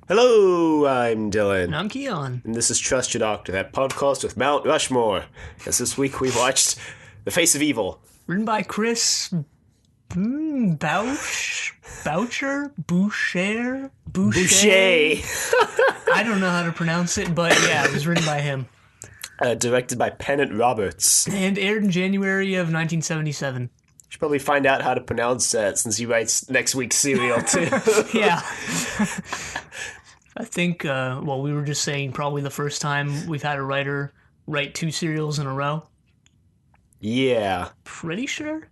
Hello, I'm Dylan. And I'm Kiyan. And this is Trust Your Doctor, that podcast with Mount Rushmore. As this week we watched The Face of Evil. Written by Chris Boucher? Boucher? I don't know how to pronounce it, but yeah, it was written by him. Directed by Pennant Roberts. And aired in January of 1977. Should probably find out how to pronounce that since he writes next week's serial too. Yeah. I think, we were just saying probably the first time we've had a writer write 2 serials in a row. Yeah. Pretty sure?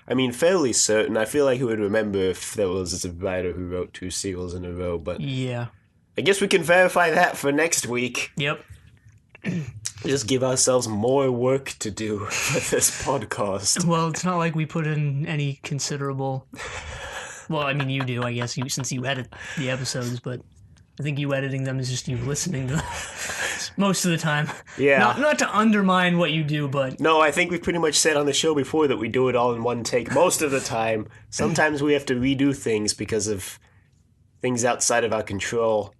I mean, fairly certain. I feel like he would remember if there was a writer who wrote 2 serials in a row, but... Yeah. I guess we can verify that for next week. Yep. Just give ourselves more work to do with this podcast. Well, it's not like we put in any considerable... Well, I mean, you do, I guess, since you edit the episodes, but I think you editing them is just you listening to them most of the time. Yeah. Not to undermine what you do, but... No, I think we've pretty much said on the show before that we do it all in one take most of the time. Sometimes we have to redo things because of things outside of our control.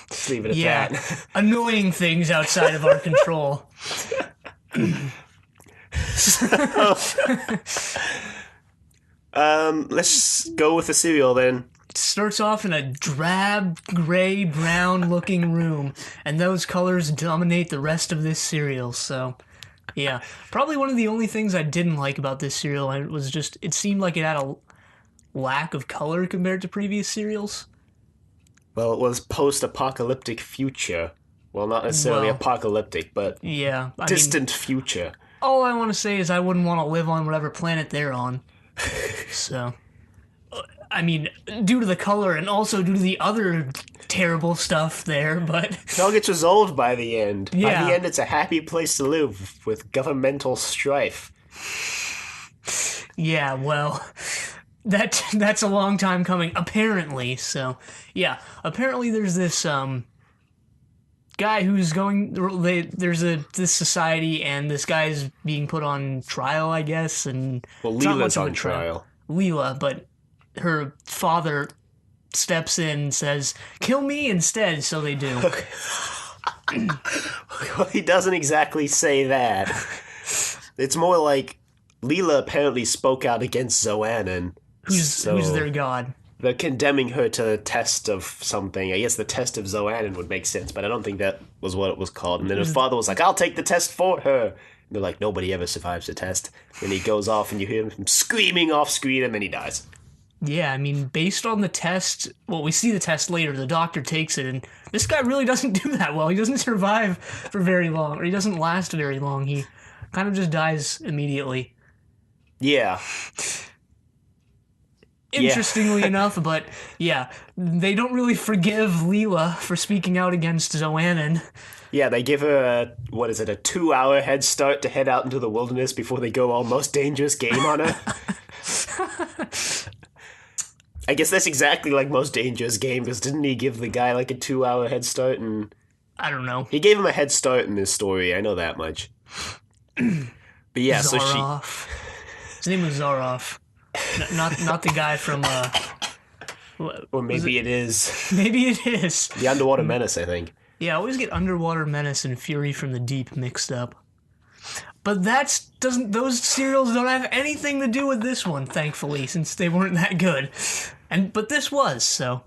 Let's leave it at that. Annoying things outside of our control. Let's go with the cereal then. It starts off in a drab, gray, brown looking room, and those colors dominate the rest of this cereal, so... Yeah. Probably one of the only things I didn't like about this cereal was just, it seemed like it had a lack of color compared to previous cereals. Well, it was post-apocalyptic future. Well, not necessarily apocalyptic, but distant future. All I want to say is I wouldn't want to live on whatever planet they're on. So, I mean, due to the color and also due to the other terrible stuff there, but... It all gets resolved by the end. Yeah. By the end, it's a happy place to live with governmental strife. Yeah, well... That's a long time coming, apparently, so... Yeah, apparently there's this, guy who's going... There's this society, and this guy's being put on trial, I guess, and... Well, Leela's on trial. Leela, but her father steps in and says, "Kill me instead," so they do. Well, he doesn't exactly say that. It's more like Leela apparently spoke out against Zoannon. Who's their god? They're condemning her to a test of something. I guess the test of Zoannon would make sense, but I don't think that was what it was called. And then her father was like, "I'll take the test for her." And they're like, "Nobody ever survives the test." And he goes off and you hear him screaming off screen and then he dies. Yeah, I mean, based on the test, well, we see the test later, the doctor takes it, and this guy really doesn't do that well. He doesn't survive for very long, or he doesn't last very long. He kind of just dies immediately. Yeah. Interestingly enough, but yeah, they don't really forgive Leela for speaking out against Zoannon. Yeah, they give her a 2-hour head start to head out into the wilderness before they go all most dangerous game on her. I guess that's exactly like most dangerous game, because didn't he give the guy like a 2-hour head start? And I don't know. He gave him a head start in this story, I know that much. But yeah, Zaroff. His name was Zaroff. Not the guy from, Or maybe it is. Maybe it is. The Underwater Menace, I think. Yeah, I always get Underwater Menace and Fury from the Deep mixed up. But those serials don't have anything to do with this one, thankfully, since they weren't that good. But this was, so...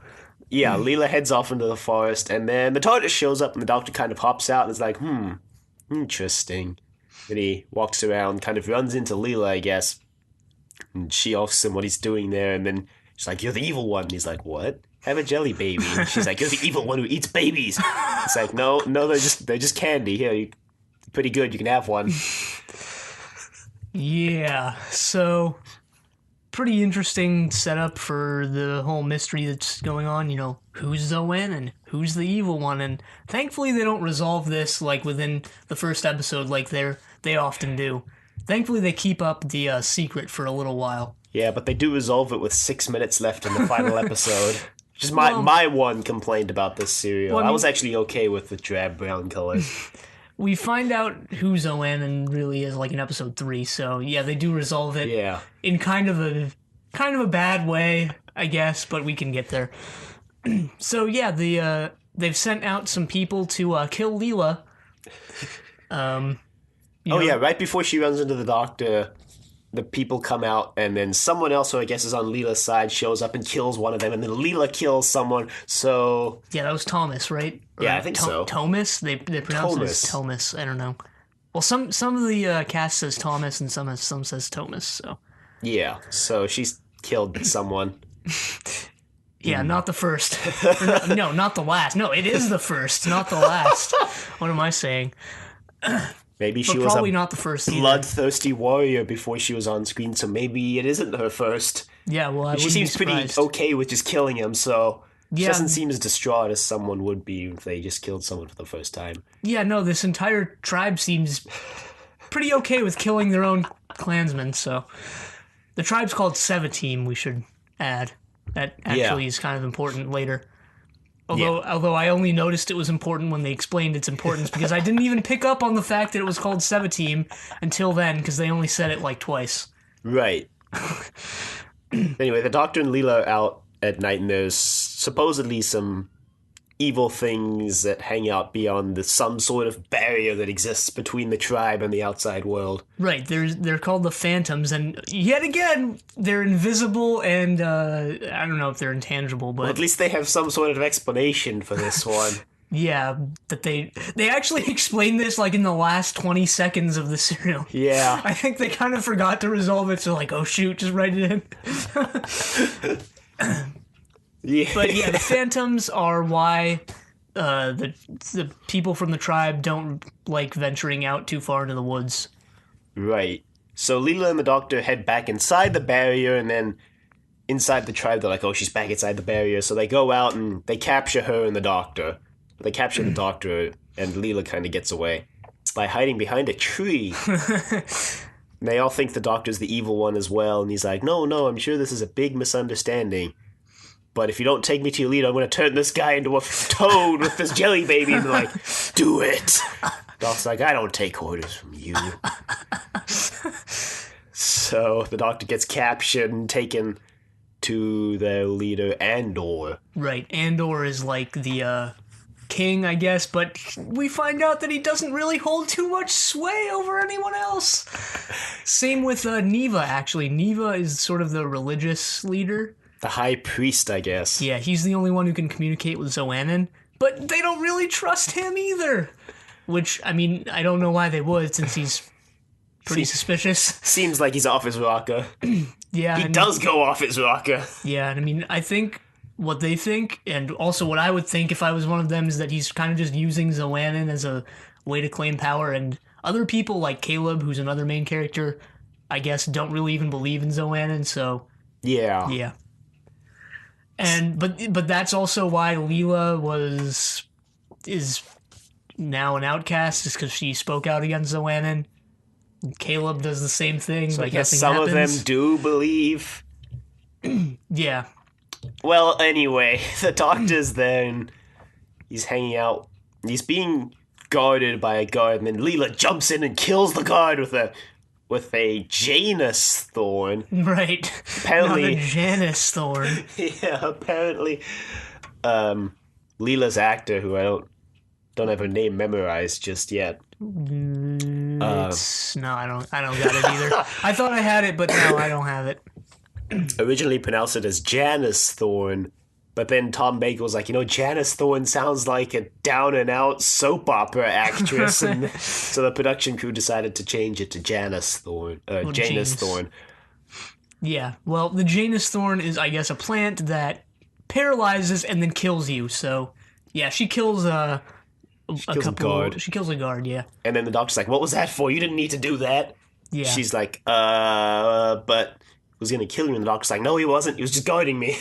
Yeah, Leela heads off into the forest, and then the TARDIS shows up, and the Doctor kind of hops out and is like, interesting. Then he walks around, kind of runs into Leela, I guess. And she asks him what he's doing there, and then she's like, "You're the evil one." And he's like, "What? Have a jelly baby." And she's like, "You're the evil one who eats babies." It's like, no, they're just candy. Here, you're pretty good. You can have one. Yeah, so pretty interesting setup for the whole mystery that's going on. You know, who's Zoannon and who's the evil one? And thankfully they don't resolve this like within the first episode like they often do. Thankfully, they keep up the secret for a little while. Yeah, but they do resolve it with 6 minutes left in the final episode. Which is my one complaint about this serial. Well, I was actually okay with the drab brown color. We find out who Zoannon really is, like in episode 3. So yeah, they do resolve it. Yeah. In kind of a bad way, I guess, but we can get there. So yeah, they've sent out some people to kill Leela. Yeah, right before she runs into the doctor, the people come out, and then someone else, who I guess is on Leela's side, shows up and kills one of them, and then Leela kills someone. So yeah, that was Thomas, right? Yeah, I think so. Thomas. They pronounce it as Thomas. I don't know. Well, some of the cast says Thomas, and some says Thomas. So yeah, so she's killed someone. Yeah, not the first. No, not the last. No, it is the first, not the last. What am I saying? Maybe she But was probably a not the first either. bloodthirsty warrior before she was on screen, so maybe it isn't her first. Yeah, well, She seems pretty okay with just killing him, so she Yeah. doesn't seem as distraught as someone would be if they just killed someone for the first time. Yeah, no, this entire tribe seems pretty okay with killing their own clansmen, so... The tribe's called Sevateem, we should add. That actually is kind of important later. Although I only noticed it was important when they explained its importance, because I didn't even pick up on the fact that it was called Sevateem until then, because they only said it like twice. Right. Anyway, the Doctor and Leela are out at night, and there's supposedly some evil things that hang out beyond some sort of barrier that exists between the tribe and the outside world. Right, they're called the Phantoms, and yet again, they're invisible, and I don't know if they're intangible, but... Well, at least they have some sort of explanation for this one. Yeah, that they actually explain this like in the last 20 seconds of the serial. Yeah. I think they kind of forgot to resolve it, so like, oh shoot, just write it in. Yeah. But yeah, the Phantoms are why the people from the tribe don't like venturing out too far into the woods. Right. So Leela and the Doctor head back inside the barrier, and then inside the tribe they're like, oh, she's back inside the barrier. So they go out and they capture her and the Doctor. They capture the Doctor, and Leela kind of gets away by hiding behind a tree. And they all think the Doctor's the evil one as well, and he's like, no, I'm sure this is a big misunderstanding. But if you don't take me to your leader, I'm going to turn this guy into a toad with this jelly baby. And they're like, do it. Doc's like, I don't take orders from you. So the Doctor gets captured and taken to their leader, Andor. Right, Andor is like the king, I guess, but we find out that he doesn't really hold too much sway over anyone else. Same with Neva, actually. Neva is sort of the religious leader. The High Priest, I guess. Yeah, he's the only one who can communicate with Xoanon, but they don't really trust him either. Which, I mean, I don't know why they would, since he's pretty suspicious. Seems like he's off his rocker. Yeah, He does go off his rocker. Yeah, and I mean, I think what they think, and also what I would think if I was one of them, is that he's kind of just using Xoanon as a way to claim power, and other people like Caleb, who's another main character, I guess, don't really even believe in Xoanon, so... Yeah. And but that's also why Leela is now an outcast, is because she spoke out against Xoanon. Caleb does the same thing, So but I guess nothing some happens. of them do believe. Yeah. Well, anyway, the Doctor's there, and he's hanging out. He's being guarded by a guard, and then Leela jumps in and kills the guard with a Janus thorn. Right. Apparently, Not a Janus thorn. Yeah, apparently, Leela's actor, who I don't have her name memorized just yet. No, I don't got it either. I thought I had it, but no, I don't have it. Originally pronounced it as Janus Thorne, but then Tom Baker was like, Janus Thorne sounds like a down-and-out soap opera actress, and so the production crew decided to change it to Janus Thorne. Janus Thorne. Yeah, well, the Janus thorn is, I guess, a plant that paralyzes and then kills you, so, yeah, she kills a guard. She kills a guard, yeah. And then the Doctor's like, what was that for? You didn't need to do that. Yeah. She's like, but he was going to kill you, and the Doctor's like, no, he wasn't. He was just guarding me.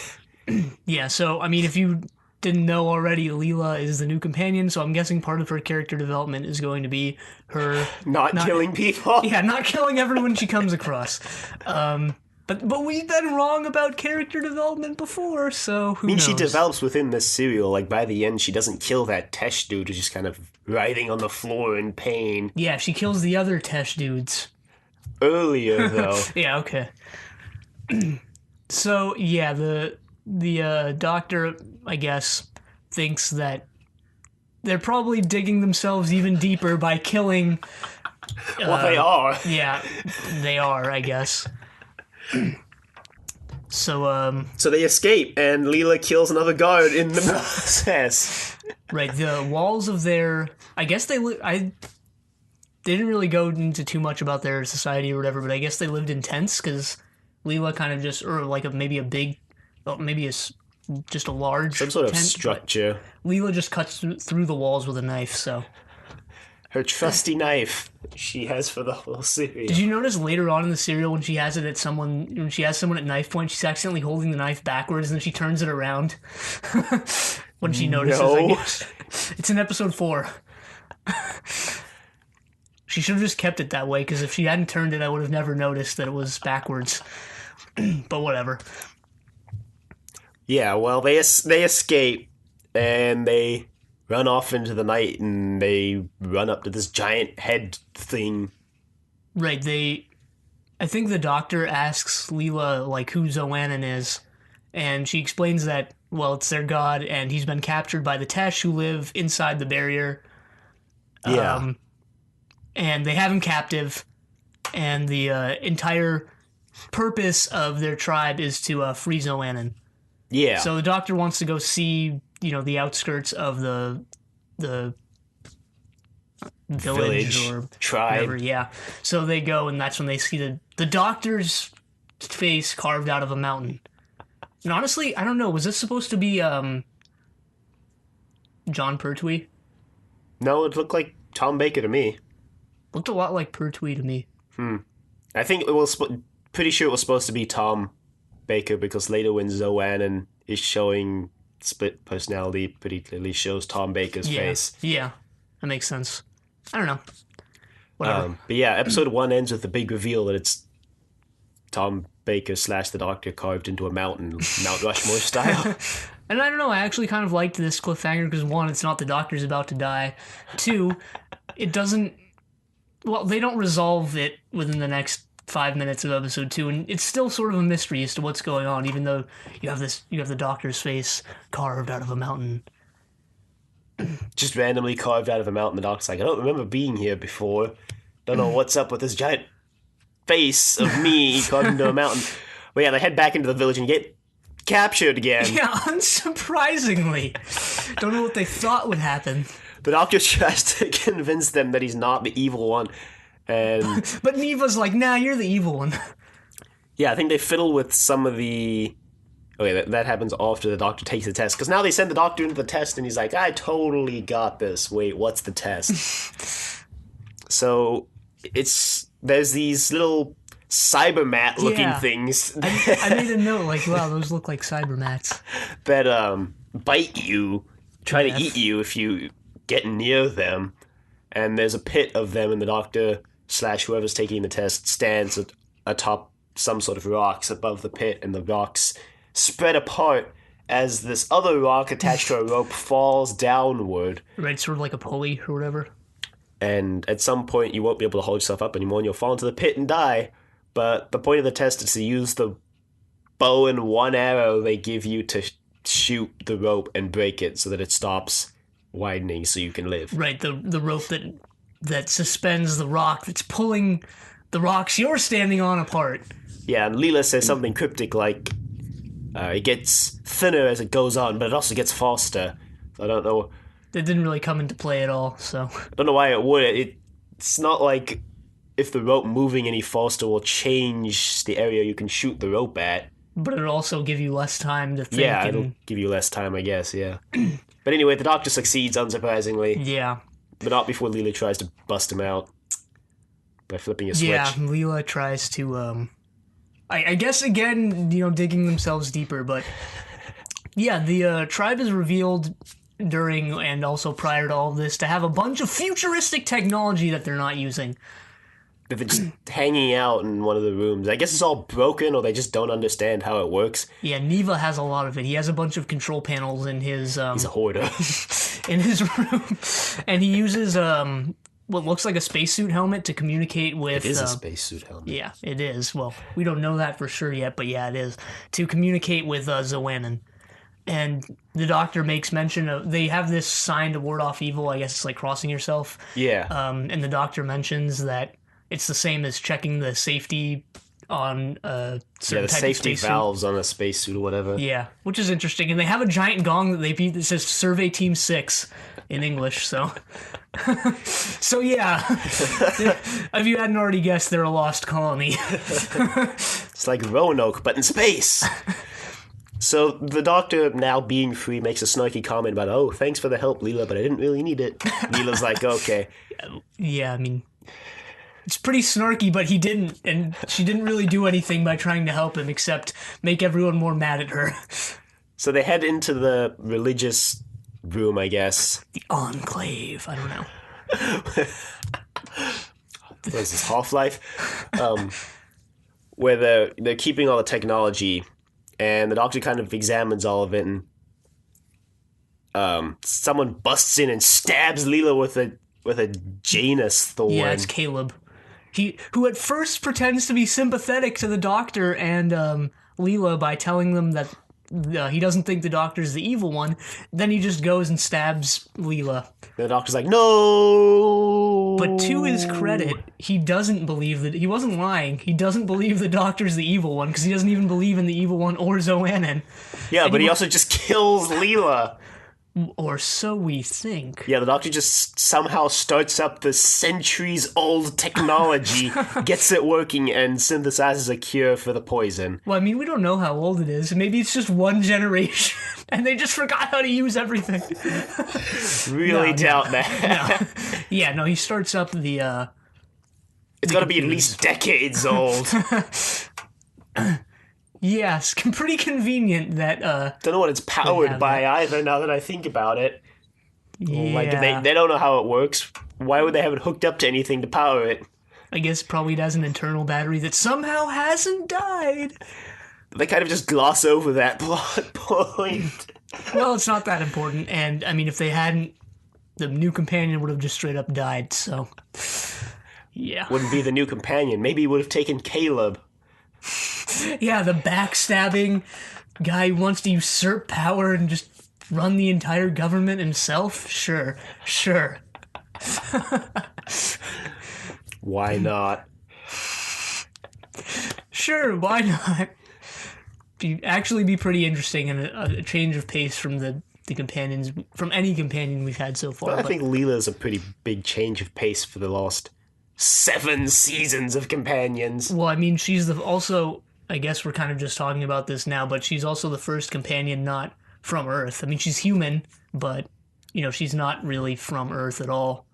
Yeah, so, I mean, if you didn't know already, Leela is the new companion, so I'm guessing part of her character development is going to be her... Not killing people? Yeah, not killing everyone she comes across. But we've been wrong about character development before, so who knows? She develops within this serial. Like, by the end, she doesn't kill that Tesh dude who's just kind of writhing on the floor in pain. Yeah, she kills the other Tesh dudes. Earlier, though. Yeah, okay. So, yeah, the the doctor, I guess, thinks that they're probably digging themselves even deeper by killing. Well, they are. Yeah, they are, I guess. So So they escape, and Leela kills another guard in the process. right, the walls of their, I guess they didn't really go into too much about their society or whatever, but I guess they lived in tents because Leela kind of just, or like maybe a big, maybe just a large Some sort of tent, structure. Leela just cuts through the walls with a knife, so. Her trusty knife she has for the whole series. Did you notice later on in the serial when she has it at someone, when she has someone at knife point, she's accidentally holding the knife backwards and then she turns it around when she notices, I guess. It's in episode 4. She should have just kept it that way, because if she hadn't turned it, I would have never noticed that it was backwards. But whatever. Yeah, well, they escape, and they run off into the night, and they run up to this giant head thing. Right, I think the doctor asks Leela, like, who Zoannon is, and she explains that, well, it's their god, and he's been captured by the Tesh who live inside the barrier. Yeah. And they have him captive, and the entire purpose of their tribe is to free Zoannon. Yeah. So the doctor wants to go see, the outskirts of the village or tribe. whatever, yeah. So they go, and that's when they see the doctor's face carved out of a mountain. And honestly, I don't know, was this supposed to be John Pertwee? No, it looked like Tom Baker to me. Looked a lot like Pertwee to me. I think it was pretty sure it was supposed to be Tom Baker, because later when Zoannon is showing split personality, pretty clearly shows Tom Baker's face. Yeah, that makes sense. I don't know. Whatever. But yeah, episode 1 ends with the big reveal that it's Tom Baker / the Doctor carved into a mountain, Mount Rushmore style. And I don't know, I actually kind of liked this cliffhanger because 1, it's not the Doctor's about to die. 2, it doesn't... Well, they don't resolve it within the next 5 minutes of episode 2, and it's still sort of a mystery as to what's going on, even though you have the Doctor's face carved out of a mountain. Just randomly carved out of a mountain. The Doctor's like, I don't remember being here before. Don't know what's up with this giant face of me carved into a mountain. But yeah, they head back into the village and get captured again. Yeah, unsurprisingly. Don't know what they thought would happen. The Doctor tries to convince them that he's not the evil one. And but Neva's like, nah, you're the evil one. yeah, I think they fiddle with some of the... Okay, that happens after the Doctor takes the test. Because now they send the Doctor into the test and he's like, I totally got this. Wait, what's the test? So, there's these little cybermat-looking things I made a note, like, wow, those look like cybermats. that bite you, try to eat you if you get near them. And there's a pit of them, and the Doctor / whoever's taking the test stands atop some sort of rocks above the pit, and the rocks spread apart as this other rock attached to a rope falls downward. Right, sort of like a pulley or whatever. And at some point, you won't be able to hold yourself up anymore, and you'll fall into the pit and die. But the point of the test is to use the bow and one arrow they give you to shoot the rope and break it so that it stops widening so you can live. Right, the rope that suspends the rock that's pulling the rocks you're standing on apart. Yeah, and Leela says something cryptic like, it gets thinner as it goes on, but it also gets faster. So I don't know. That didn't really come into play at all, so... I don't know why it would. It's not like if the rope moving any faster will change the area you can shoot the rope at. But it'll also give you less time to think. Yeah, it'll give you less time, I guess, yeah. But anyway, the Doctor succeeds, unsurprisingly. Yeah. But not before Leela tries to bust him out by flipping a switch. Yeah, Leela tries to, I guess, again, digging themselves deeper, but... Yeah, the tribe is revealed during and also prior to all of this to have a bunch of futuristic technology that they're not using. They're just hanging out in one of the rooms. I guess it's all broken, or they just don't understand how it works. Yeah, Neva has a lot of it. He has a bunch of control panels in his... He's a hoarder. in his room. And he uses what looks like a spacesuit helmet to communicate with. It is a spacesuit helmet. Yeah, it is. Well, we don't know that for sure yet, but yeah, it is to communicate with Zoannon. And the doctor makes mention of they have this sign to ward off evil. I guess it's like crossing yourself. Yeah. And the doctor mentions that it's the same as checking the safety on certain the type safety of spacesuit. valves on a spacesuit or whatever. Yeah, which is interesting. And they have a giant gong that they beat that says Survey Team 6 in English, so... so yeah, if you hadn't already guessed, they're a lost colony. It's like Roanoke, but in space. So the doctor, now being free, makes a snarky comment about, oh, thanks for the help, Leela, but I didn't really need it. Leela's like, okay. Yeah, I mean... It's pretty snarky, but he didn't, and she didn't really do anything by trying to help him except make everyone more mad at her. So they head into the religious room, I guess. The Enclave, I don't know. What is this, Half-Life? Where they're keeping all the technology, and the doctor kind of examines all of it, and someone busts in and stabs Leela with a Janus thorn. Yeah, it's Caleb. Who at first pretends to be sympathetic to the doctor and Leela by telling them that he doesn't think the doctor's the evil one. Then he just goes and stabs Leela. The doctor's like, no! But to his credit, he doesn't believe that... He wasn't lying. He doesn't believe the doctor's the evil one, because he doesn't even believe in the evil one or Zoannon. Yeah, and but he also just kills Leela. Or so we think. Yeah, the doctor just somehow starts up the centuries-old technology, gets it working, and synthesizes a cure for the poison. Well, I mean, we don't know how old it is. Maybe it's just one generation, and they just forgot how to use everything. Really doubt that. No. Yeah, no, he starts up the... It's gotta be at least decades old. Yes, pretty convenient that... Don't know what it's powered by either, now that I think about it. Yeah. Like, they don't know how it works. Why would they have it hooked up to anything to power it? I guess probably it has an internal battery that somehow hasn't died. They kind of just gloss over that plot point. Well, it's not that important, and, I mean, if they hadn't, the new companion would have just straight up died, so... Yeah. Wouldn't be the new companion. Maybe he would have taken Caleb. Yeah, the backstabbing guy who wants to usurp power and just run the entire government himself? Sure. Why not? Sure, why not? Actually be pretty interesting and a change of pace from the companions, from any companion we've had so far. Well, I think Leela's a pretty big change of pace for the last 7 seasons of companions. Well, I mean, she's also... I guess we're kind of just talking about this now, but she's also the first companion not from Earth. I mean, she's human, but, she's not really from Earth at all.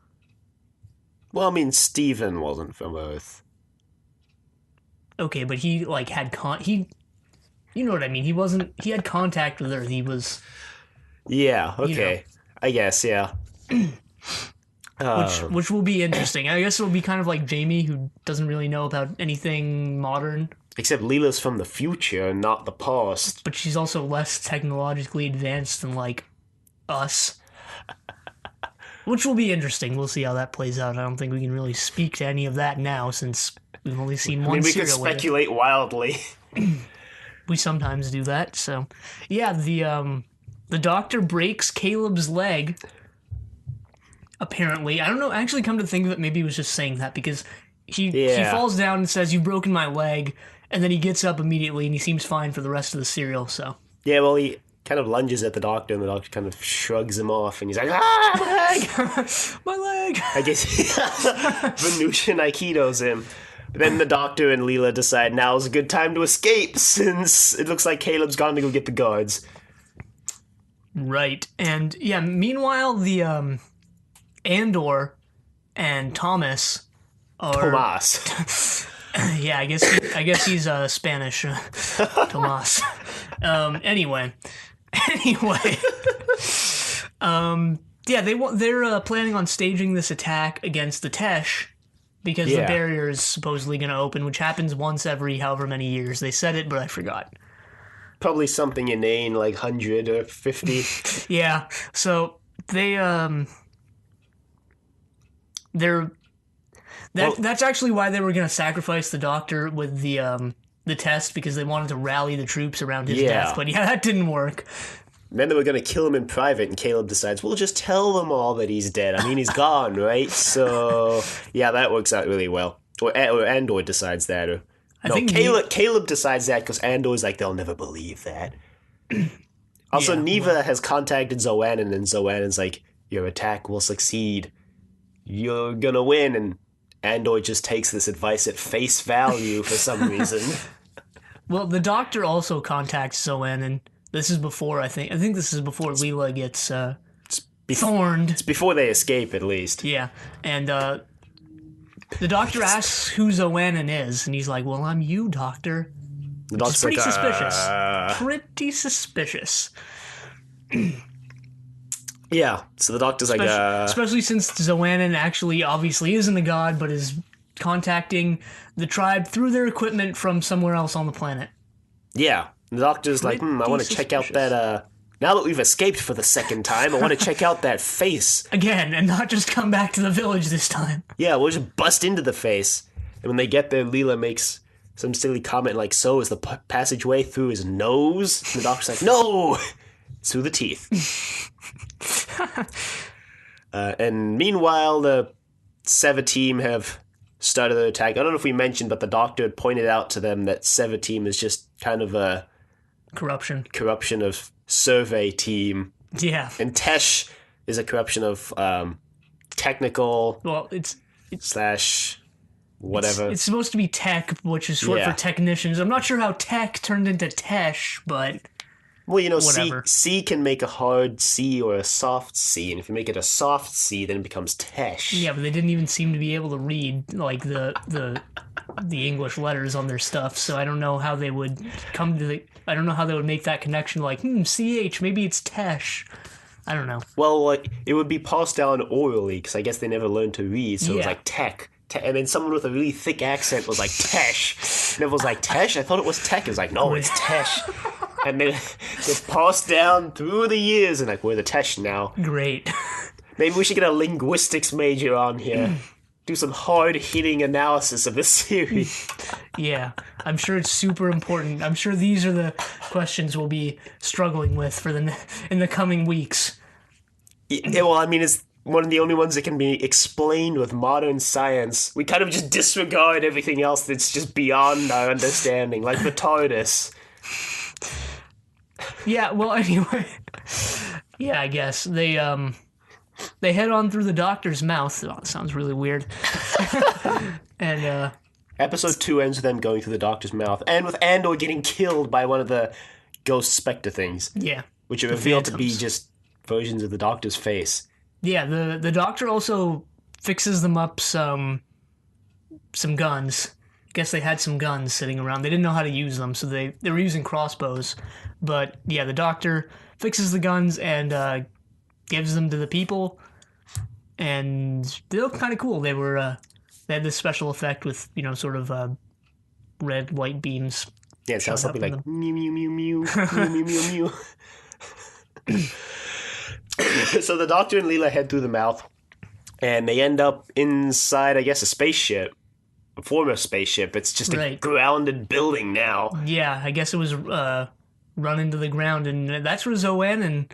Well, I mean, Steven wasn't from Earth. Okay, but he, had you know what I mean? He had contact with Earth. He was... Yeah, okay. I guess, yeah. Which will be interesting. I guess it'll be kind of like Jamie, who doesn't really know about anything modern. Except Leela's from the future and not the past. But she's also less technologically advanced than, us. Which will be interesting. We'll see how that plays out. I don't think we can really speak to any of that now, since we've only seen one we serial. could speculate wildly. We sometimes do that, so... Yeah, the doctor breaks Caleb's leg... Apparently. I don't know, actually come to think of it, maybe he was just saying that, because he falls down and says, "You've broken my leg," and then he gets up immediately and he seems fine for the rest of the serial, so... Yeah, well, he kind of lunges at the doctor, and the doctor kind of shrugs him off, and he's like, "Ah, my leg!" My leg! I guess Venusian Aikido's him. But then the doctor and Leela decide now's a good time to escape, since it looks like Caleb's gone to go get the guards. Right, and yeah, meanwhile, the, Andor and Thomas are... Tomas. Yeah, I guess he's Spanish. Tomas. Anyway. Yeah, they're planning on staging this attack against the Tesh because the barrier is supposedly going to open, which happens once every however many years. They said it, but I forgot. Probably something inane, like 100 or 50. Yeah, so they They're Well, that's actually why they were going to sacrifice the doctor with the test, because they wanted to rally the troops around his Yeah. death. But yeah, that didn't work. and then they were going to kill him in private, and Caleb decides, we'll just tell them all that he's dead. I mean, he's gone, right? So, yeah, that works out really well. Or Andor decides that. Or, no, think Caleb decides that because Andor's like, they'll never believe that. Also, Yeah, Neva has contacted Zoannon, and Zoannon's like, your attack will succeed. You're gonna win, and Andor just takes this advice at face value for some reason. Well, the doctor also contacts Zoan, and this is before, I think this is before Leela gets thorned. It's before they escape, at least. Yeah, and the doctor asks who Zoannon is, and he's like, well, I'm you, doctor. The It's doctor's pretty like, suspicious. Pretty suspicious. Yeah, so the doctor's like, Especially since Zoannon actually obviously isn't a god, but is contacting the tribe through their equipment from somewhere else on the planet. yeah. The doctor's like, I want to check out that, now that we've escaped for the second time, I want to check out that face. Again, and not just come back to the village this time. Yeah, we'll just bust into the face. And when they get there, Leela makes some silly comment like, so is the passageway through his nose? And the doctor's like, no! It's through the teeth. And meanwhile, the Seva team have started their attack. I don't know if we mentioned, but the doctor had pointed out to them that Seva team is just kind of a corruption of survey team. Yeah. And Tesh is a corruption of technical. Well, it's slash whatever. It's supposed to be tech, which is short for technicians. I'm not sure how tech turned into Tesh, but well, you know, whatever. C can make a hard C or a soft C, and if you make it a soft C, then it becomes Tesh. Yeah, but they didn't even seem to be able to read like the English letters on their stuff, so I don't know how they would I don't know how they would make that connection. Like, CH, maybe it's Tesh. I don't know. Well, like it would be passed down orally because I guess they never learned to read, so it was like tech. And then someone with a really thick accent was like, Tesh. And it was like, Tesh? I thought it was tech. It was like, no, it's Tesh. And then it's passed down through the years, and like, we're the Tesh now. Great. Maybe we should get a linguistics major on here. Do some hard-hitting analysis of this series. Yeah, I'm sure it's super important. I'm sure these are the questions we'll be struggling with in the coming weeks. Yeah, well, I mean, it's one of the only ones that can be explained with modern science. We kind of just disregard everything else that's just beyond our understanding, like the TARDIS. Yeah, well, anyway. Yeah, I guess. They head on through the doctor's mouth. Oh, that sounds really weird. And, Episode 2 ends with them going through the doctor's mouth, and with Andor getting killed by one of the ghost specter things. Yeah. Which are revealed to be just versions of the doctor's face. Yeah, the doctor also fixes them up some guns. Guess they had some guns sitting around. They didn't know how to use them, so they were using crossbows. But yeah, the doctor fixes the guns and gives them to the people, and they look kind of cool. They had this special effect with sort of red light beams. Yeah, it sounds something like mew mew mew mew mew mew mew mew. So the doctor and Leela head through the mouth, and they end up inside, I guess, a spaceship. A former spaceship. It's just a grounded building now. Yeah, I guess it was run into the ground, and that's where Zoannon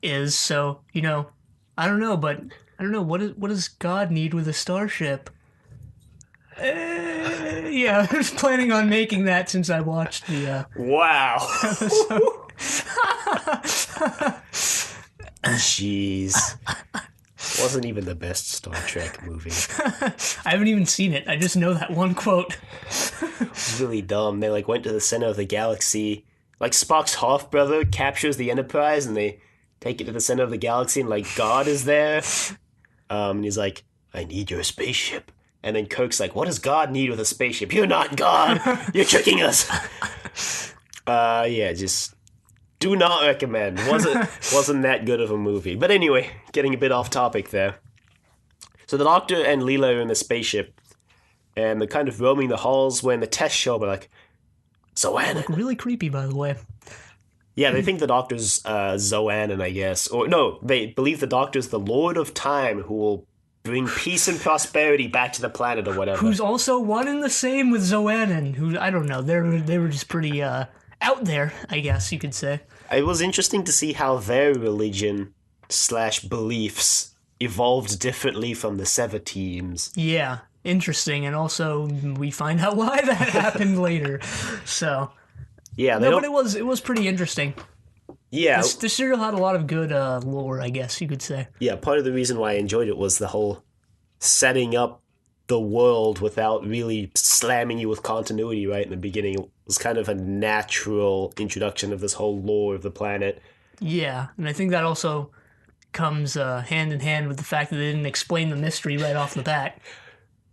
is. So, I don't know, but I don't know, what does God need with a starship? Yeah, I was planning on making that since I watched the wow. Jeez. Wasn't even the best Star Trek movie. I haven't even seen it. I just know that one quote. It's really dumb. They went to the center of the galaxy. Like Spock's half brother captures the Enterprise, and they take it to the center of the galaxy, and God is there. And he's like, I need your spaceship. And then Kirk's like, what does God need with a spaceship? You're not God. You're tricking us. Yeah, just do not recommend. Wasn't that good of a movie. But anyway, getting a bit off topic there. So the Doctor and Leela are in the spaceship, and they're kind of roaming the halls when the test show, but like, Zoannon. Really creepy, by the way. Yeah, they think the Doctor's Zoannon, I guess. Or no, they believe the Doctor's the Lord of Time who will bring peace and prosperity back to the planet or whatever. Who's also one and the same with Zoannon, who, I don't know, they were just pretty out there, I guess you could say. It was interesting to see how their religion / beliefs evolved differently from the Seva teams. Yeah, interesting, and also we find out why that happened later. So yeah, but it was pretty interesting. Yeah, the serial had a lot of good lore, I guess you could say. Yeah, part of the reason why I enjoyed it was the whole setting up the world without really slamming you with continuity right in the beginning. It was kind of a natural introduction of this whole lore of the planet. Yeah, and I think that also comes hand in hand with the fact that they didn't explain the mystery right off the bat.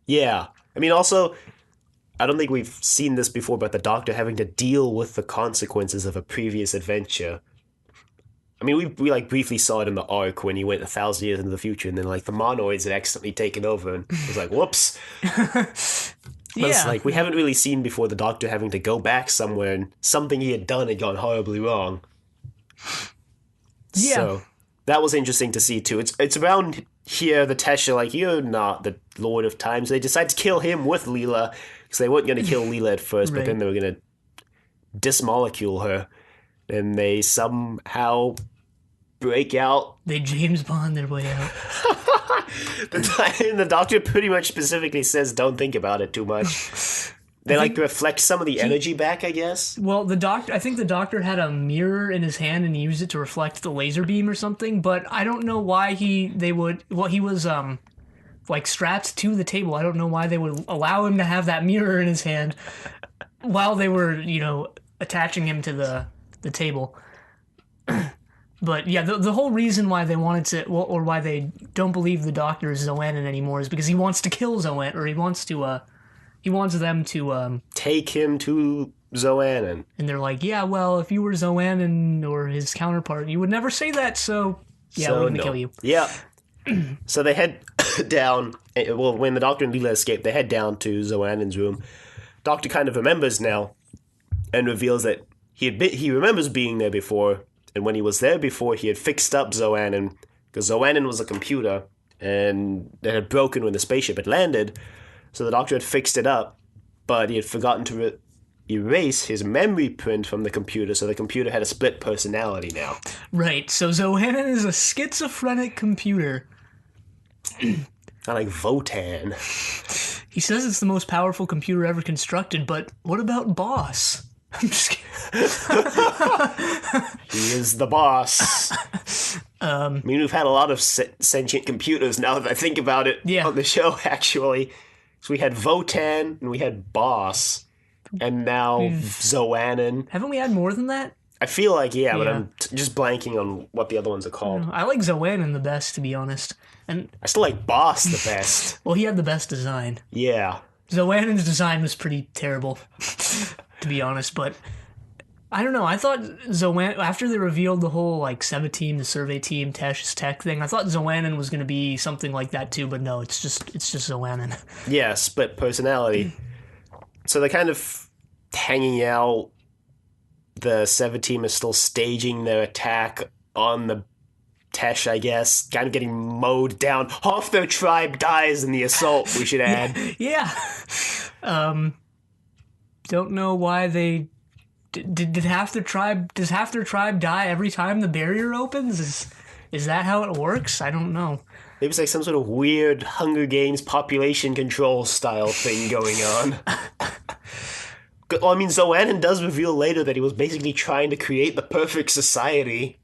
Yeah. I mean, also, I don't think we've seen this before, but the Doctor having to deal with the consequences of a previous adventure. I mean, we like briefly saw it in the arc when he went 1,000 years into the future, and then like the monoids had accidentally taken over, and it was like, whoops. Yeah, it's like we haven't really seen before the Doctor having to go back somewhere, and something he had done had gone horribly wrong. Yeah. So that was interesting to see too. It's around here the Tesh are like, you're not the Lord of Time, so they decide to kill him with Leela, because they weren't going to kill Leela at first, Right. but then they were going to dismolecule her. And they somehow break out. They James Bond their way out. The Doctor pretty much specifically says, don't think about it too much. They like reflect some of the energy back, I guess. Well, I think the Doctor had a mirror in his hand and he used it to reflect the laser beam or something, but I don't know why he was like strapped to the table. I don't know why they would allow him to have that mirror in his hand while they were, attaching him to the table. But yeah, the whole reason why they wanted to, or why they don't believe the Doctor is Zoannon anymore is because he wants to kill Zoannon, or he wants them to take him to Zoannon. And they're like, yeah, well, if you were Zoannon or his counterpart, you would never say that, so yeah, we're gonna kill you. Yeah. So they head down. Well, when the Doctor and Leela escape, they head down to Zoannon's room. Doctor kind of remembers now, and reveals that he remembers being there before, and when he was there before, he had fixed up Zoannon, because Zoannon was a computer, and it had broken when the spaceship had landed, so the Doctor had fixed it up, but he had forgotten to erase his memory print from the computer, so the computer had a split personality now. Right, so Zoannon is a schizophrenic computer. Kind of like Votan. He says it's the most powerful computer ever constructed, but what about Boss? I'm just kidding. He is the boss. I mean, we've had a lot of sentient computers now that I think about it on the show, actually. So we had Votan, and we had Boss, and now Zoannon. Haven't we had more than that? I feel like, but I'm just blanking on what the other ones are called. I like Zoannon the best, to be honest. And I still like Boss the best. well, he had the best design. Yeah. Zoannon's design was pretty terrible, to be honest, but I don't know. I thought Zoannon, after they revealed the whole like Seva team, the survey team, Tesh's tech thing, I thought Zoannon was going to be something like that too, but no, it's just Zoannon. Yeah, split personality. So they're kind of hanging out. The Seva team is still staging their attack on the Tesh, I guess, kind of getting mowed down. Half their tribe dies in the assault, we should add. Yeah. Don't know why they... Did half their tribe... Does half their tribe die every time the barrier opens? Is that how it works? I don't know. Maybe it's like some sort of weird Hunger Games population control style thing going on. Well, I mean, Zoannon does reveal later that he was basically trying to create the perfect society.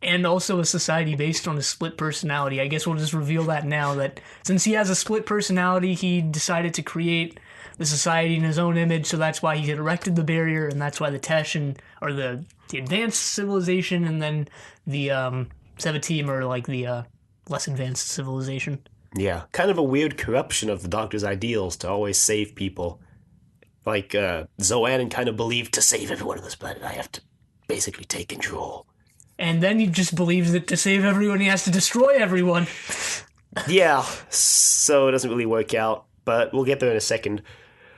And also a society based on a split personality. I guess we'll just reveal that now, that since he has a split personality, he decided to create the society in his own image, so that's why he had erected the barrier, and that's why the Tesh or the advanced civilization, and then the Seva team are like the less advanced civilization. Yeah, kind of a weird corruption of the Doctor's ideals to always save people. Like, Zoannon kind of believed, to save everyone on this planet, I have to basically take control. And then he just believes that to save everyone, he has to destroy everyone. Yeah, so it doesn't really work out, but we'll get there in a second.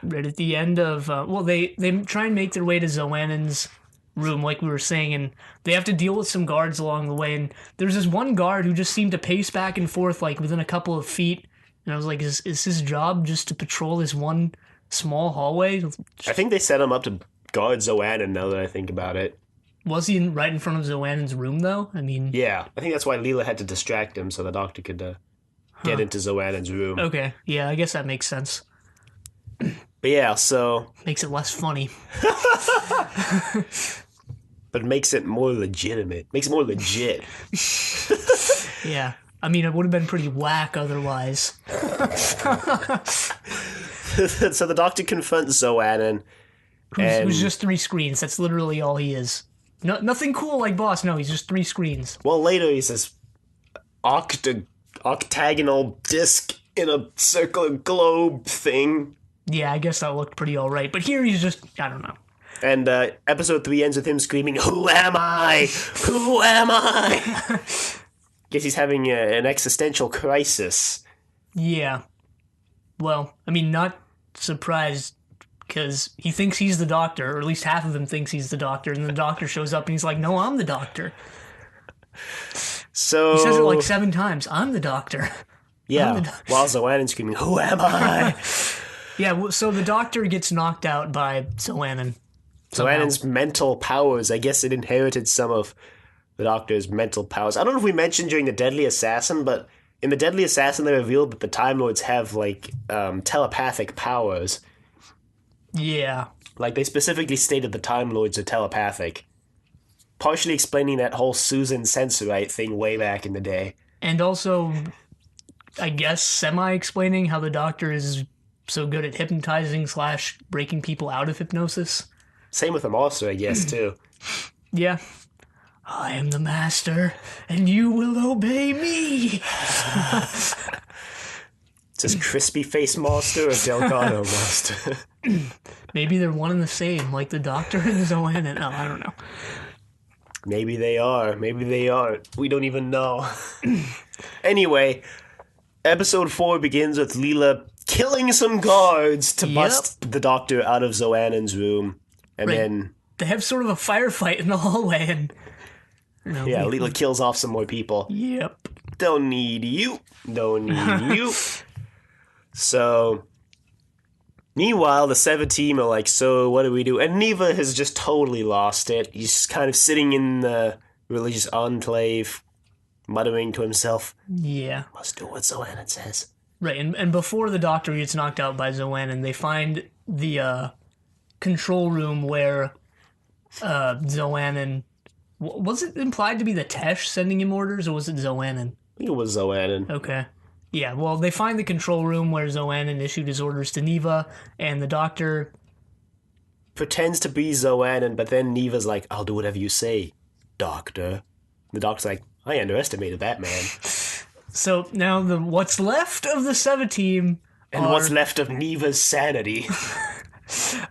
Right at the end of... they try and make their way to Zoannon's room, like we were saying, and they have to deal with some guards along the way. And there's this one guard who just seemed to pace back and forth, like within a couple of feet. And I was like, is his job just to patrol this one small hallway? I think they set him up to guard Zoannon, now that I think about it. Was he right in front of Zoannon's room, though? I mean... Yeah, I think that's why Leela had to distract him so the doctor could get into Zoannon's room. Okay, yeah, I guess that makes sense. But yeah, so... Makes it less funny. But makes it more legitimate. Makes it more legit. Yeah. I mean, it would have been pretty whack otherwise. So the doctor confronts Zoannon. Who's just 3 screens. That's literally all he is. No, nothing cool like Boss. No, he's just 3 screens. Well, later he's this octagonal disc in a circular globe thing. Yeah, I guess that looked pretty alright. But here he's just, I don't know. And episode 3 ends with him screaming, "Who am I? Who am I?" Guess he's having an existential crisis. Yeah. Well, I mean, not surprised, because he thinks he's the doctor, or at least half of him thinks he's the doctor, and the doctor shows up and he's like, "No, I'm the doctor." So... He says it like 7 times. I'm the doctor. Yeah, while Zoannon's screaming, "Who am I?" Yeah, well, so the doctor gets knocked out by Zoannon. Zoannon's mental powers. I guess it inherited some of the doctor's mental powers. I don't know if we mentioned during the Deadly Assassin, but in the Deadly Assassin they revealed that the Time Lords have, like, telepathic powers. Yeah. Like, they specifically stated the Time Lords are telepathic. Partially explaining that whole Susan Sensorite thing way back in the day. And also, I guess, semi-explaining how the doctor is so good at hypnotizing / breaking people out of hypnosis. Same with the monster, I guess, too. Yeah. I am the master, and you will obey me. Is this crispy face monster or Delgado monster? Maybe they're one and the same, like the doctor and Zoannon. No, I don't know. Maybe they are. Maybe they aren't. We don't even know. Anyway, episode 4 begins with Leela killing some guards to bust the doctor out of Zoannon's room. And then... They have sort of a firefight in the hallway, and... Yeah, Leela kills off some more people. Yep. Don't need you. Don't need you. So... Meanwhile, the Seven team are like, so what do we do? And Neva has just totally lost it. He's just kind of sitting in the religious enclave, muttering to himself. Yeah. Must do what Zoannon says. Right, and before the doctor gets knocked out by Zoannon, they find the control room where Zoannon... Was it implied to be the Tesh sending him orders, or was it Zoannon? I think it was Zoannon. Okay. Yeah, well, they find the control room where Zoannon issued his orders to Neva, and the doctor... pretends to be Zoannon, but then Neva's like, "I'll do whatever you say, doctor." The doctor's like, "I underestimated that man." So now what's left of the Seven team... And what's left of Neva's sanity...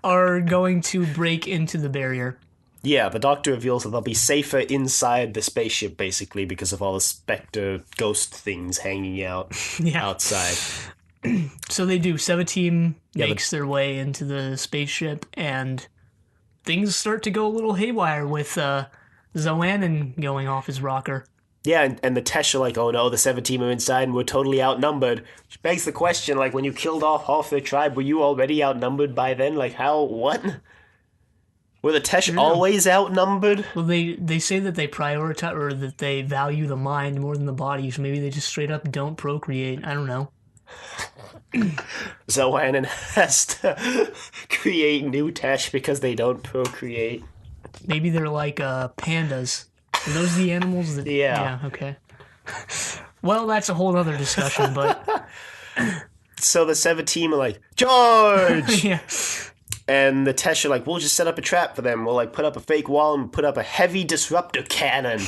are going to break into the barrier. Yeah, the doctor reveals that they'll be safer inside the spaceship, basically, because of all the specter ghost things hanging out outside. So they do. Seven team makes their way into the spaceship, and things start to go a little haywire with Zoannon going off his rocker. Yeah, and the Tesh are like, "Oh no, the Seven team are inside and we're totally outnumbered." Which begs the question, like, when you killed off half their tribe, were you already outnumbered by then? Like, how? What? Were the Tesh always outnumbered? Well, they say that they prioritize, or that they value the mind more than the body, so maybe they just straight up don't procreate. I don't know. Zoannon has to create new Tesh because they don't procreate. Maybe they're like pandas. Are those the animals that... Yeah. Yeah, okay. Well, that's a whole other discussion, but... So the Seven team are like, "Charge!" Yeah. And the Tesh are like, "We'll just set up a trap for them. We'll, like, put up a fake wall and put up a heavy disruptor cannon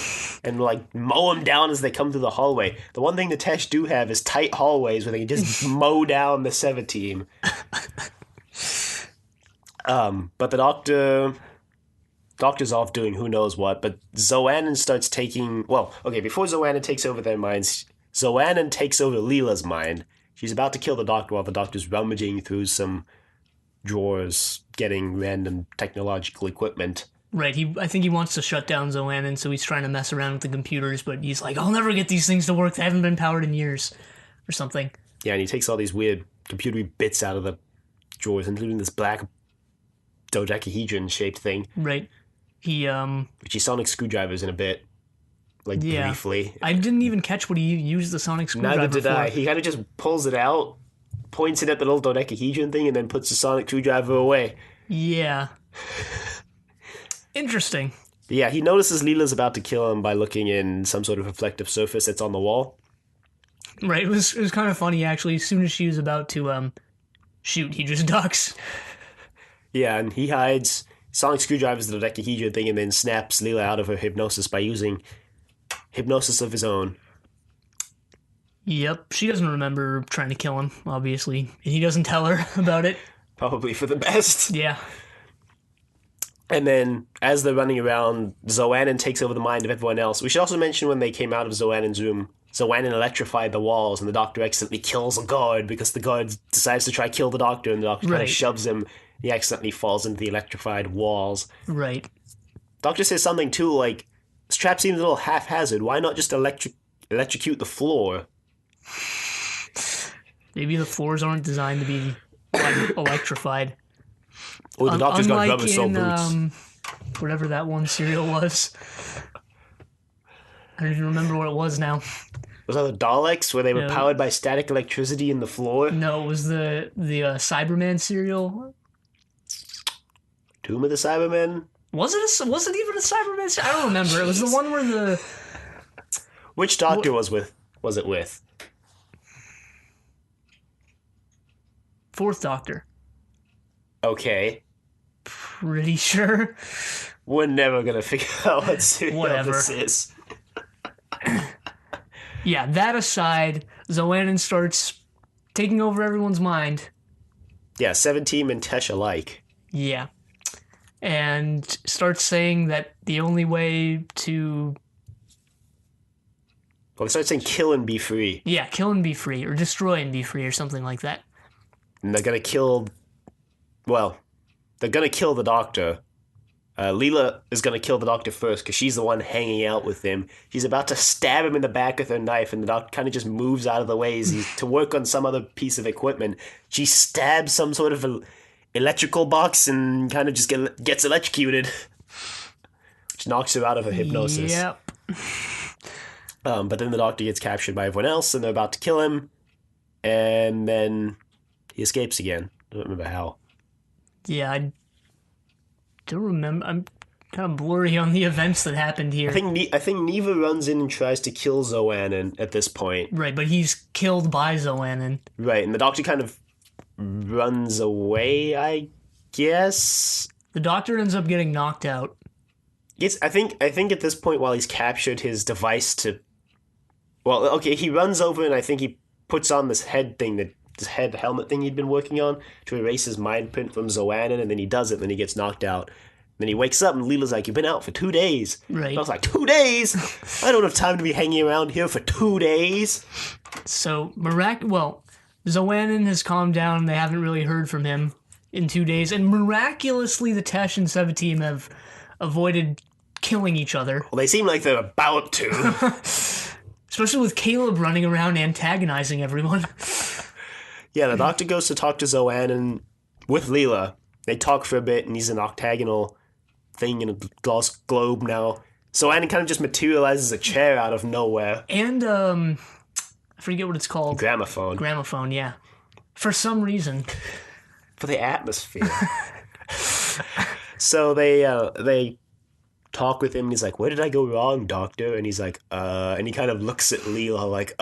and, like, mow them down as they come through the hallway." The one thing the Tesh do have is tight hallways where they can just mow down the Seven team. But the doctor's off doing who knows what, but Zoannon starts taking... Well, okay, before Zoannon takes over their minds, Zoannon takes over Leela's mind. She's about to kill the doctor while the doctor's rummaging through some drawers, getting random technological equipment. Right, I think he wants to shut down Zoannon, so he's trying to mess around with the computers, but he's like, I'll never get these things to work. They haven't been powered in years, or something. Yeah, and he takes all these weird computery bits out of the drawers, including this black dodecahedron-shaped thing. Right. He, Which he sonic screwdrivers in a bit. Like, briefly. I didn't even catch what he used the sonic screwdriver Neither did for. I. He kind of just pulls it out, points it at the little dodecahedron thing, and then puts the sonic screwdriver away. Yeah. Interesting. Yeah, he notices Leela's about to kill him by looking in some sort of reflective surface that's on the wall. Right, it was kind of funny, actually. As soon as she was about to, shoot, he just ducks. Yeah, and he hides, sonic screwdrivers the dodecahedron thing, and then snaps Leela out of her hypnosis by using hypnosis of his own. Yep, she doesn't remember trying to kill him, obviously. And he doesn't tell her about it. Probably for the best. Yeah. And then, as they're running around, Zoannon takes over the mind of everyone else. We should also mention when they came out of Zoannon's room, Zoannon electrified the walls, and the Doctor accidentally kills a guard because the guard decides to try to kill the Doctor, and the Doctor kind of shoves him. He accidentally falls into the electrified walls. Right. Doctor says something, too, like, this trap seems a little haphazard. Why not just electrocute the floor? Maybe the floors aren't designed to be electrified. Or the Doctor's got rubber sole boots. Whatever that one cereal was. I don't even remember what it was now. Was that the Daleks, where they were powered by static electricity in the floor? No, it was the Cyberman cereal. Tomb of the Cybermen? Was it even a Cyberman cereal? I don't remember. It was the one where the... Which Doctor was it with? Fourth Doctor. Okay. Pretty sure. We're never gonna figure out what cereal this is. Yeah, that aside, Zoannon starts taking over everyone's mind. Yeah, 17 and Tesh alike. Yeah. And starts saying that the only way to... Well, they start saying kill and be free. Yeah, kill and be free, or destroy and be free, or something like that. And they're gonna kill... Well, they're gonna kill the Doctor. Leela is gonna kill the Doctor first, because she's the one hanging out with him. She's about to stab him in the back with her knife, and the Doctor kind of just moves out of the way as he's to work on some other piece of equipment. She stabs some sort of electrical box and kind of just gets electrocuted. Which knocks her out of her hypnosis. Yep. But then the Doctor gets captured by everyone else, and they're about to kill him. And then he escapes again. I don't remember how. Yeah, I don't remember. I'm kind of blurry on the events that happened here. I think Neva runs in and tries to kill Zoannon at this point. Right, but he's killed by Zoannon. Right, and the Doctor kind of runs away, I guess. The Doctor ends up getting knocked out. Yes, I think at this point, while he's captured his device to... Well, okay, he runs over and I think he puts on this head thing, this head helmet thing he'd been working on to erase his mind print from Zoannon, and then he does it, and then he gets knocked out. Then he wakes up and Leela's like, you've been out for 2 days. Right. And I was like, 2 days? I don't have time to be hanging around here for 2 days. So, Zoannon has calmed down. They haven't really heard from him in 2 days. And miraculously, the Tesh and Seva team have avoided killing each other. Well, they seem like they're about to. Especially with Caleb running around antagonizing everyone. Yeah, the Doctor goes to talk to Zoannon with Leela. They talk for a bit, and he's an octagonal thing in a glass globe now. Zoannon kind of just materializes a chair out of nowhere. And, I forget what it's called. Gramophone. Gramophone, yeah. For some reason. For the atmosphere. So they talk with him, and he's like, where did I go wrong, Doctor? And he's like, and he kind of looks at Leela like,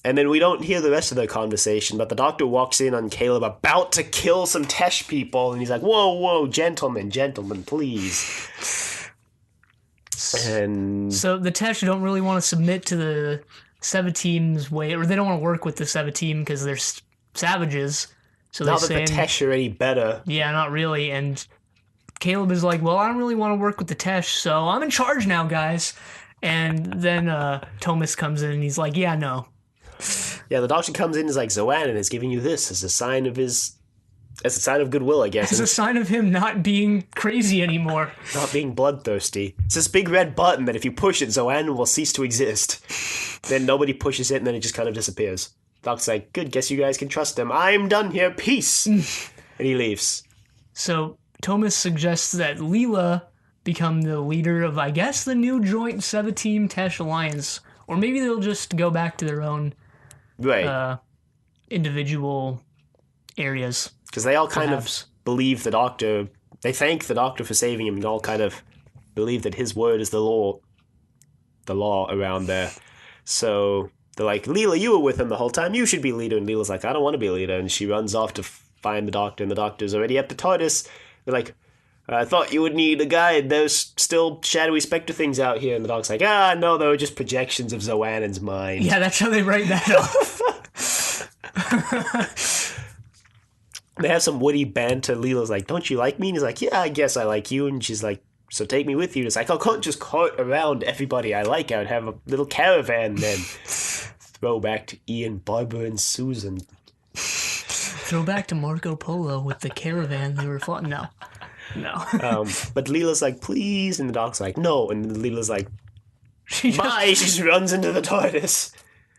And then we don't hear the rest of their conversation, but the Doctor walks in on Caleb about to kill some Tesh people, and he's like, whoa, gentlemen, please. And so the Tesh don't really want to submit to the Seva team's way, or they don't want to work with the Seva team because they're savages. So not that the Tesh are any better. Yeah, not really. And Caleb is like, well, I don't really want to work with the Tesh, so I'm in charge now, guys. And then Thomas comes in and he's like, yeah, no. Yeah, the Doctor comes in and is like, Zoannon is giving you this as a sign of his As a sign of goodwill, I guess. As a sign of him not being crazy anymore. Not being bloodthirsty. It's this big red button that if you push it, Zoanna will cease to exist. Then nobody pushes it, and then it just kind of disappears. Doc's like, good, guess you guys can trust him. I'm done here, peace! And he leaves. So, Thomas suggests that Leela become the leader of, I guess, the new joint Seva-Team Tesh Alliance. Or maybe they'll just go back to their own individual areas. Because they all kind of believe the Doctor. They thank the Doctor for saving him, and all kind of believe that his word is the law around there. So they're like, Leela, you were with him the whole time. You should be leader. And Leela's like, I don't want to be a leader. And she runs off to find the Doctor, and the Doctor's already at the TARDIS. They're like, I thought you would need a guide. There's still shadowy spectre things out here. And the Doc's like, no, they were just projections of Zoanna's mind. Yeah, that's how they write that off. They have some witty banter. Leela's like, don't you like me? And he's like, yeah, I guess I like you. And she's like, so take me with you. And it's like, I can't just cart around everybody I like. I would have a little caravan then. Throwback to Ian, Barbara, and Susan. Throwback to Marco Polo with the caravan they were flying. No. But Leela's like, please. And the Doc's like, no. And Leela's like, bye. She just runs into the TARDIS.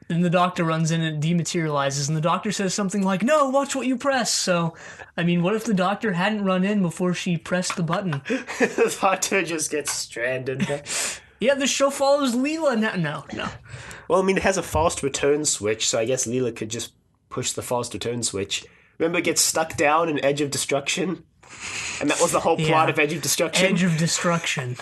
Then the Doctor runs in and dematerializes, and the Doctor says something like, no, watch what you press. So, I mean, what if the Doctor hadn't run in before she pressed the button? The Doctor just gets stranded. Yeah, the show follows Leela now. No. Well, I mean, it has a fast return switch, so I guess Leela could just push the fast return switch. Remember, it gets stuck down in Edge of Destruction? And that was the whole plot of Edge of Destruction? Edge of Destruction.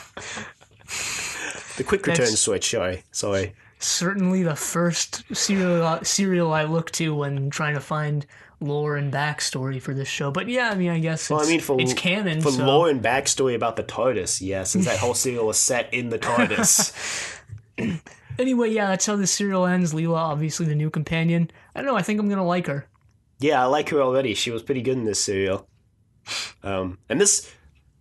The quick return switch, sorry. Certainly the first serial I look to when trying to find lore and backstory for this show. But yeah, I mean, I guess it's canon. For lore and backstory about the TARDIS, yeah, since that whole serial was set in the TARDIS. Anyway, yeah, that's how the serial ends. Leela, obviously the new companion. I don't know, I think I'm going to like her. Yeah, I like her already. She was pretty good in this serial. And this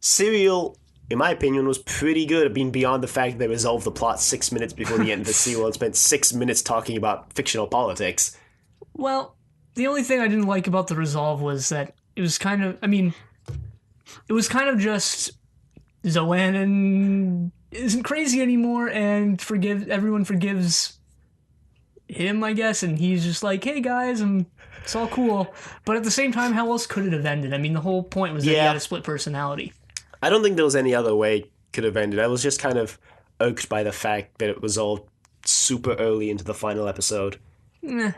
serial, in my opinion, was pretty good at being beyond the fact that they resolved the plot 6 minutes before the end of the serial and spent 6 minutes talking about fictional politics. Well, the only thing I didn't like about the resolve was that it was kind of just Zoanna isn't crazy anymore and everyone forgives him, I guess, and he's just like, hey guys, it's all cool. But at the same time, how else could it have ended? I mean, the whole point was that he had a split personality. I don't think there was any other way it could have ended. I was just kind of irked by the fact that it was all super early into the final episode. Nah.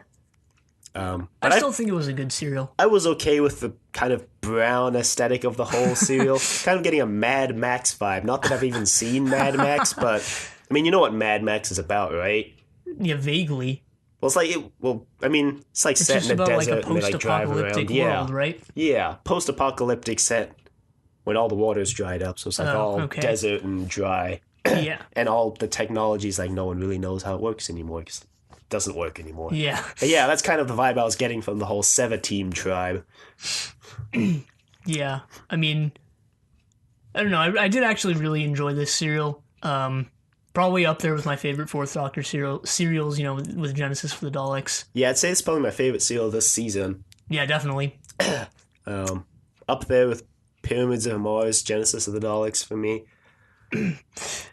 But I still think it was a good serial. I was okay with the kind of brown aesthetic of the whole serial. Kind of getting a Mad Max vibe. Not that I've even seen Mad Max, but I mean, you know what Mad Max is about, right? Yeah, vaguely. Well, it's like it's set in a desert and they like drive around. World, right? Yeah, post-apocalyptic set when all the water's dried up, so it's like all desert and dry. Yeah. And all the technology's like no one really knows how it works anymore because it doesn't work anymore. Yeah. But yeah, that's kind of the vibe I was getting from the whole Seva-Team tribe. Yeah. I mean, I don't know. I did actually really enjoy this serial. Probably up there with my favorite Fourth Doctor serials, you know, with Genesis for the Daleks. Yeah, I'd say it's probably my favorite serial this season. Yeah, definitely. Up there with Pyramids of Mars, Genesis of the Daleks for me.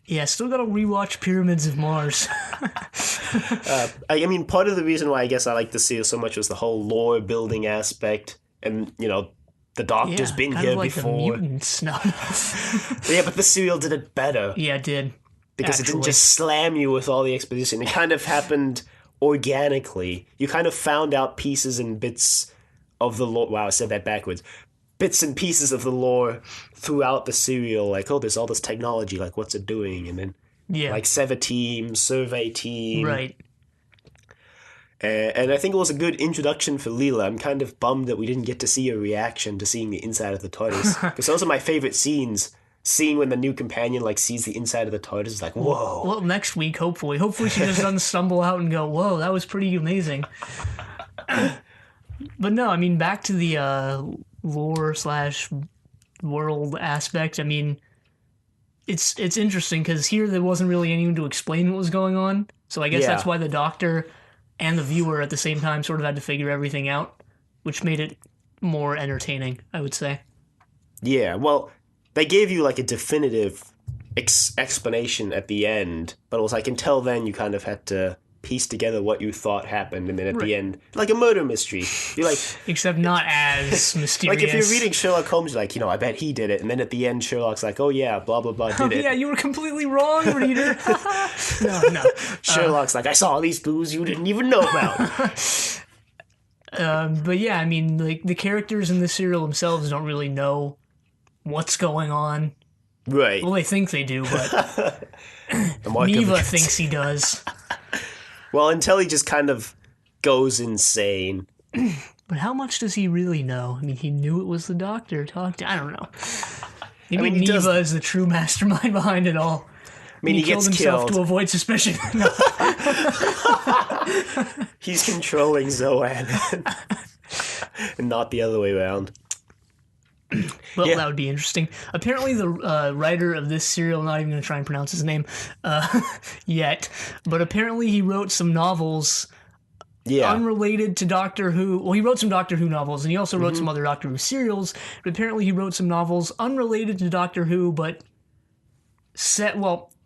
Yeah, still gotta rewatch Pyramids of Mars. I mean, part of the reason why I guess I like the serial so much was the whole lore building aspect, and you know, the Doctor's been here like before. The mutants. No. Yeah, but the serial did it better. Yeah, it did. Because it didn't just slam you with all the exposition. It kind of happened organically. You kind of found out pieces and bits of the lore. Wow, I said that backwards. Bits and pieces of the lore throughout the serial. Like, oh, there's all this technology. Like, what's it doing? And then, like, Seva-Team, Survey Team. Right. And I think it was a good introduction for Leela. I'm kind of bummed that we didn't get to see a reaction to seeing the inside of the TARDIS. Because those are my favorite scenes. Seeing when the new companion like sees the inside of the TARDIS is like, whoa. Well, next week, hopefully she just doesn't stumble out and go, whoa, that was pretty amazing. But no, I mean, back to the lore/world aspect. I mean, it's interesting because here there wasn't really anyone to explain what was going on. So I guess that's why the Doctor and the viewer at the same time sort of had to figure everything out, which made it more entertaining, I would say. Yeah, well, they gave you like a definitive explanation at the end, but it was like until then you kind of had to piece together what you thought happened, and then at the end, like a murder mystery, you're like, except not as mysterious. like if you're reading Sherlock Holmes, you're like, I bet he did it, and then at the end Sherlock's like, oh yeah, blah blah blah did it. Yeah, you were completely wrong, reader. No. Sherlock's like, I saw these clues you didn't even know about. But yeah, I mean, like the characters in the serial themselves don't really know what's going on. Right. Well, they think they do, but Neva thinks he does. Well, until he just kind of goes insane. But how much does he really know? I mean, he knew it was the doctor talking. I don't know. Maybe Neva is the true mastermind behind it all. I mean, he killed gets himself killed to avoid suspicion. No. He's controlling Zoan, and not the other way around. Well, that would be interesting. Apparently, the writer of this serial, I'm not even going to try and pronounce his name yet, but apparently he wrote some novels unrelated to Doctor Who. Well, he wrote some Doctor Who novels, and he also wrote some other Doctor Who serials, but apparently he wrote some novels unrelated to Doctor Who, but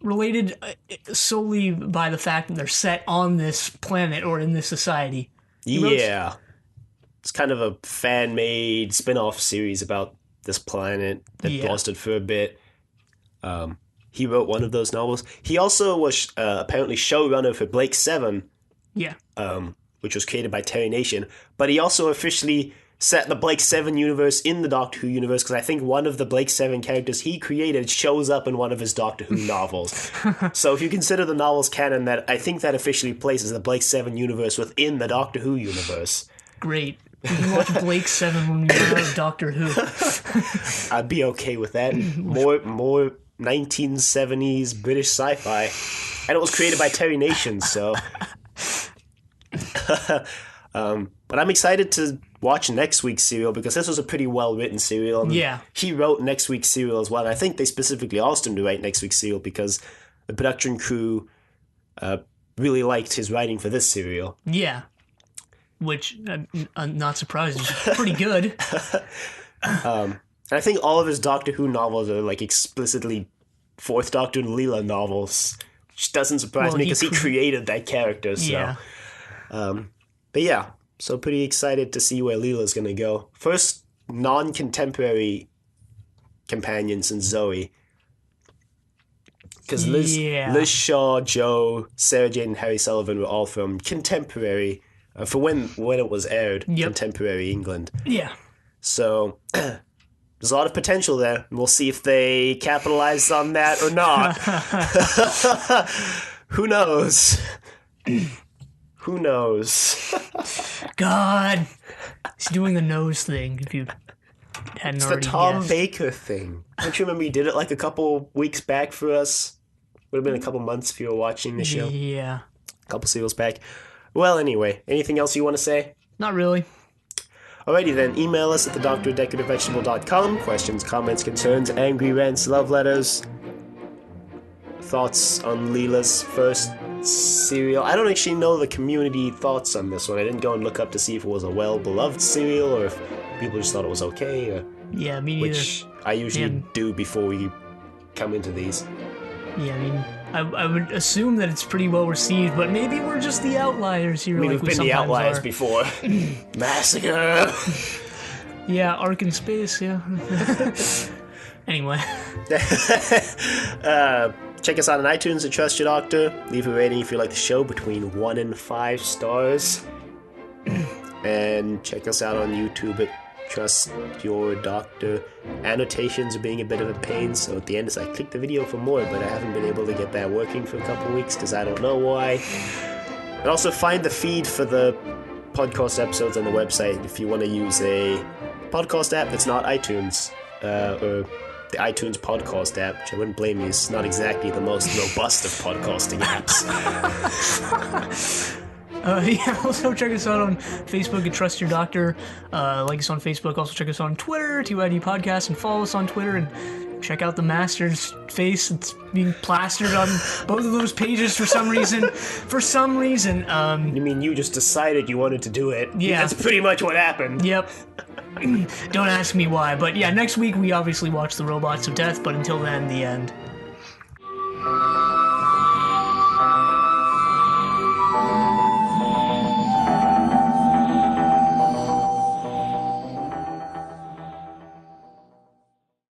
related solely by the fact that they're set on this planet or in this society. Yeah. It's kind of a fan-made spin-off series about this planet that lasted for a bit. He wrote one of those novels. He also was apparently showrunner for Blake 7, which was created by Terry Nation. But he also officially set the Blake 7 universe in the Doctor Who universe, because I think one of the Blake 7 characters he created shows up in one of his Doctor Who novels. So if you consider the novels canon, I think that officially places the Blake 7 universe within the Doctor Who universe. Great. We can watch Blake 7 when we run out of Doctor Who. I'd be okay with that. More 1970s British sci-fi. And it was created by Terry Nation, so... but I'm excited to watch next week's serial, because this was a pretty well-written serial. And he wrote next week's serial as well. And I think they specifically asked him to write next week's serial because the production crew really liked his writing for this serial. Yeah. Which, I'm not surprised, is pretty good. And I think all of his Doctor Who novels are like explicitly Fourth Doctor and Leela novels, which doesn't surprise me because he created that character. So. Yeah. But yeah, so pretty excited to see where Leela's going to go. First non-contemporary companion since Zoe. Because Liz Shaw, Joe, Sarah Jane, and Harry Sullivan were all from contemporary... for when it was aired, contemporary England. Yeah. So, there's a lot of potential there. We'll see if they capitalize on that or not. Who knows? Who knows? God. He's doing the nose thing, if you hadn't already guessed. It's the Tom guessed. Baker thing. Don't you remember he did it like a couple weeks back for us? Would have been a couple months if you were watching the show. Yeah. A couple serials back. Well, anyway, anything else you want to say? Not really. Alrighty then, email us at thedoctor@decorativevegetable.com. Questions, comments, concerns, angry rants, love letters, thoughts on Leela's first serial. I don't actually know the community thoughts on this one. I didn't go and look up to see if it was a well-beloved serial or if people just thought it was okay. Or, yeah, me neither. Which I usually do before we come into these. Yeah, I mean... I would assume that it's pretty well received, but maybe we're just the outliers here. I mean, like we've been the outliers before. Massacre! Yeah, Ark in Space, yeah. Anyway. Check us out on iTunes at Trust Your Doctor. Leave a rating if you like the show between 1 and 5 stars. And check us out on YouTube at Trust Your Doctor. Annotations are being a bit of a pain, so at the end it's like, click the video for more, but I haven't been able to get that working for a couple of weeks because I don't know why. And also find the feed for the podcast episodes on the website if you want to use a podcast app that's not iTunes, or the iTunes podcast app, which I wouldn't blame you, it's not exactly the most robust of podcasting apps. Yeah, also check us out on Facebook at Trust Your Doctor. Like us on Facebook. Also check us on Twitter, 2ID Podcast, and follow us on Twitter. And check out the Master's face. It's being plastered on both of those pages for some reason. You mean you just decided you wanted to do it? Yeah. That's pretty much what happened. Yep. Don't ask me why. But yeah, next week we obviously watch The Robots of Death, but until then, the end.